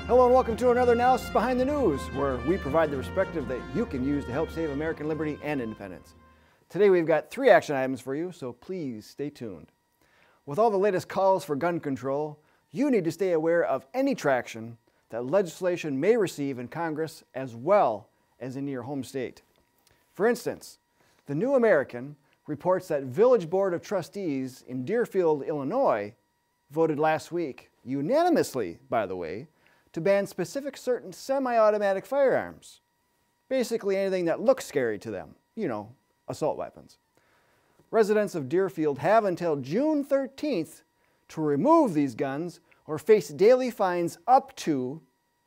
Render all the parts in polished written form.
Hello and welcome to another Analysis Behind the News, where we provide the perspective that you can use to help save American liberty and independence. Today we've got 3 action items for you, so please stay tuned. With all the latest calls for gun control, you need to stay aware of any traction that legislation may receive in Congress as well as in your home state. For instance, the New American reports that Village Board of Trustees in Deerfield, Illinois, voted last week, unanimously, by the way, to ban specific certain semi-automatic firearms. Basically anything that looks scary to them, assault weapons. Residents of Deerfield have until June 13th to remove these guns or face daily fines up to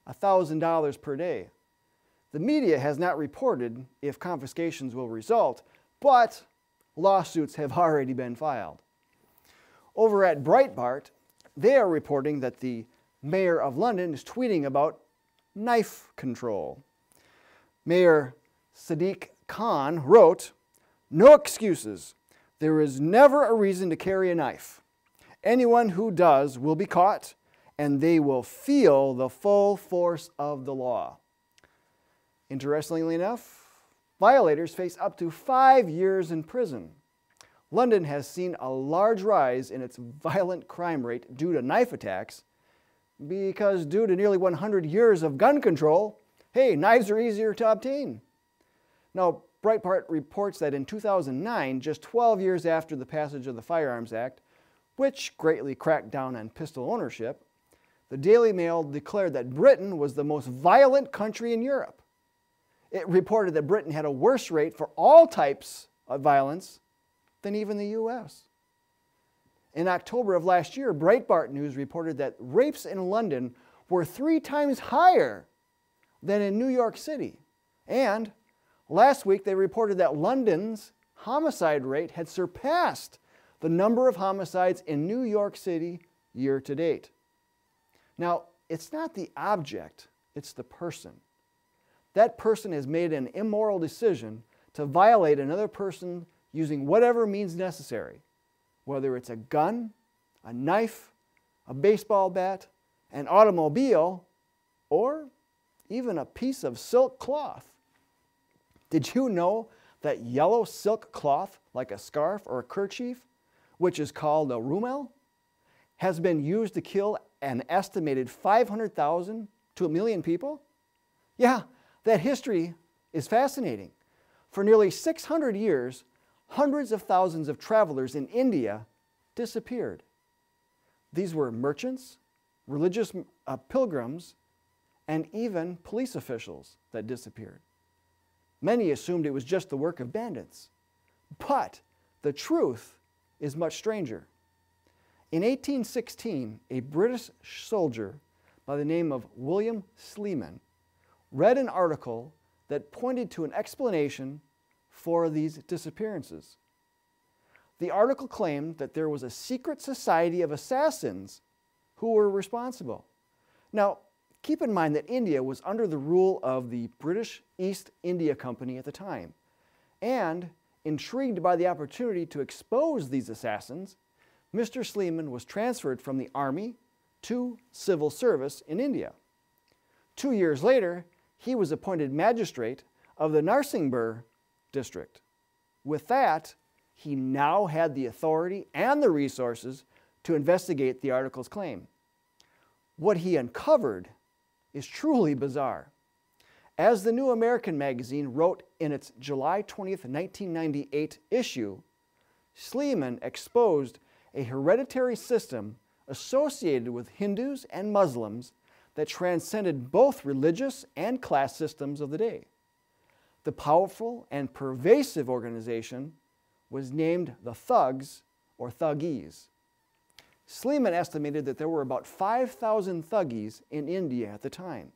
$1,000 per day. The media has not reported if confiscations will result, but lawsuits have already been filed. Over at Breitbart, they are reporting that the Mayor of London is tweeting about knife control. Mayor Sadiq Khan wrote, "No excuses. There is never a reason to carry a knife. Anyone who does will be caught, and they will feel the full force of the law." Interestingly enough, violators face up to 5 years in prison. London has seen a large rise in its violent crime rate due to knife attacks, because due to nearly 100 years of gun control, knives are easier to obtain. Now, Breitbart reports that in 2009, just 12 years after the passage of the Firearms Act, which greatly cracked down on pistol ownership, the Daily Mail declared that Britain was the most violent country in Europe. It reported that Britain had a worse rate for all types of violence than even the US. In October of last year, Breitbart News reported that rapes in London were 3 times higher than in New York City. And last week they reported that London's homicide rate had surpassed the number of homicides in New York City year to date. Now, it's not the object, it's the person. That person has made an immoral decision to violate another person using whatever means necessary, whether it's a gun, a knife, a baseball bat, an automobile, or even a piece of silk cloth. Did you know that yellow silk cloth, like a scarf or a kerchief, which is called a rumel, has been used to kill an estimated 500,000 to 1 million people? Yeah, that history is fascinating. For nearly 600 years, hundreds of thousands of travelers in India disappeared. These were merchants, religious pilgrims, and even police officials that disappeared. Many assumed it was just the work of bandits. But the truth is much stranger. In 1816, a British soldier by the name of William Sleeman read an article that pointed to an explanation for these disappearances. The article claimed that there was a secret society of assassins who were responsible. Now, keep in mind that India was under the rule of the British East India Company at the time, and intrigued by the opportunity to expose these assassins, Mr. Sleeman was transferred from the army to civil service in India. 2 years later, he was appointed magistrate of the Narsingpur district. With that, he now had the authority and the resources to investigate the article's claim. What he uncovered is truly bizarre. As the New American magazine wrote in its July 20th, 1998 issue, Sleeman exposed a hereditary system associated with Hindus and Muslims that transcended both religious and class systems of the day. The powerful and pervasive organization was named the Thugs, or Thuggees. Sleeman estimated that there were about 5,000 Thuggees in India at the time.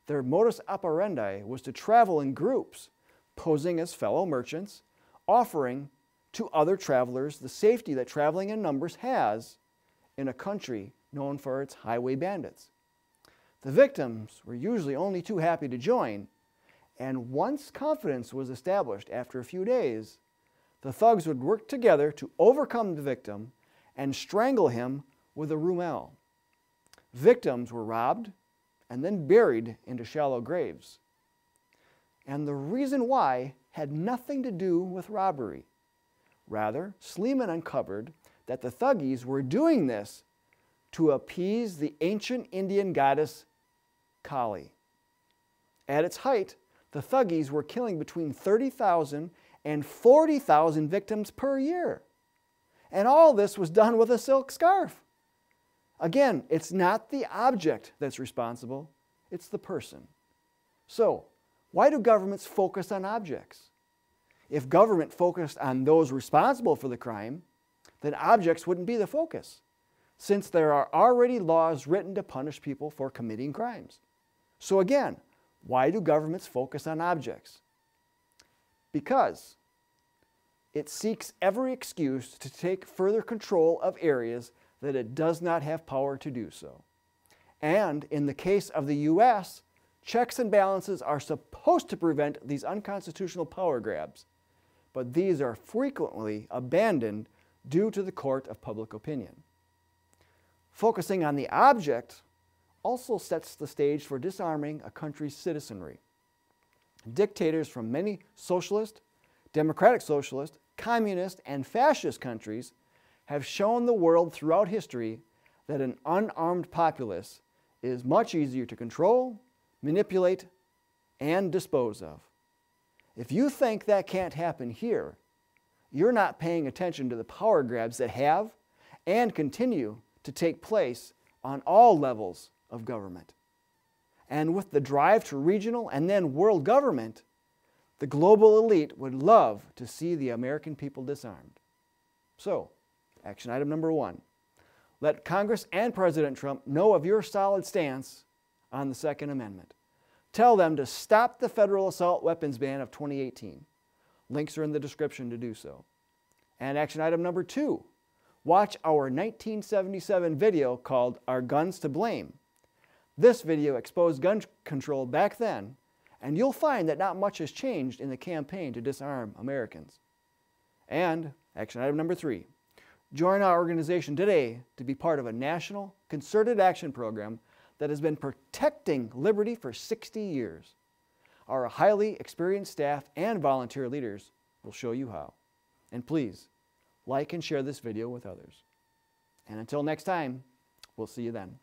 Their modus operandi was to travel in groups, posing as fellow merchants, offering to other travelers the safety that traveling in numbers has in a country known for its highway bandits. The victims were usually only too happy to join, and once confidence was established after a few days, the thugs would work together to overcome the victim and strangle him with a rumel. Victims were robbed and then buried into shallow graves. And the reason why had nothing to do with robbery. Rather, Sleeman uncovered that the Thuggees were doing this to appease the ancient Indian goddess Kali. At its height, the Thuggees were killing between 30,000 and 40,000 victims per year. And all this was done with a silk scarf. Again, it's not the object that's responsible, it's the person. So, why do governments focus on objects? If government focused on those responsible for the crime, then objects wouldn't be the focus, since there are already laws written to punish people for committing crimes. So again, why do governments focus on objects? Because it seeks every excuse to take further control of areas that it does not have power to do so. And in the case of the U.S., checks and balances are supposed to prevent these unconstitutional power grabs, but these are frequently abandoned due to the court of public opinion. Focusing on the object also sets the stage for disarming a country's citizenry. Dictators from many socialist, democratic socialist, communist, and fascist countries have shown the world throughout history that an unarmed populace is much easier to control, manipulate, and dispose of. If you think that can't happen here, you're not paying attention to the power grabs that have and continue to take place on all levels of government. And with the drive to regional and then world government, the global elite would love to see the American people disarmed. So, action item number 1. Let Congress and President Trump know of your solid stance on the Second Amendment. Tell them to stop the federal assault weapons ban of 2018. Links are in the description to do so. And action item number 2. Watch our 1977 video called Are Guns to Blame? This video exposed gun control back then, and you'll find that not much has changed in the campaign to disarm Americans. And action item number 3. Join our organization today to be part of a national concerted action program that has been protecting liberty for 60 years. Our highly experienced staff and volunteer leaders will show you how. And please, like and share this video with others. And until next time, we'll see you then.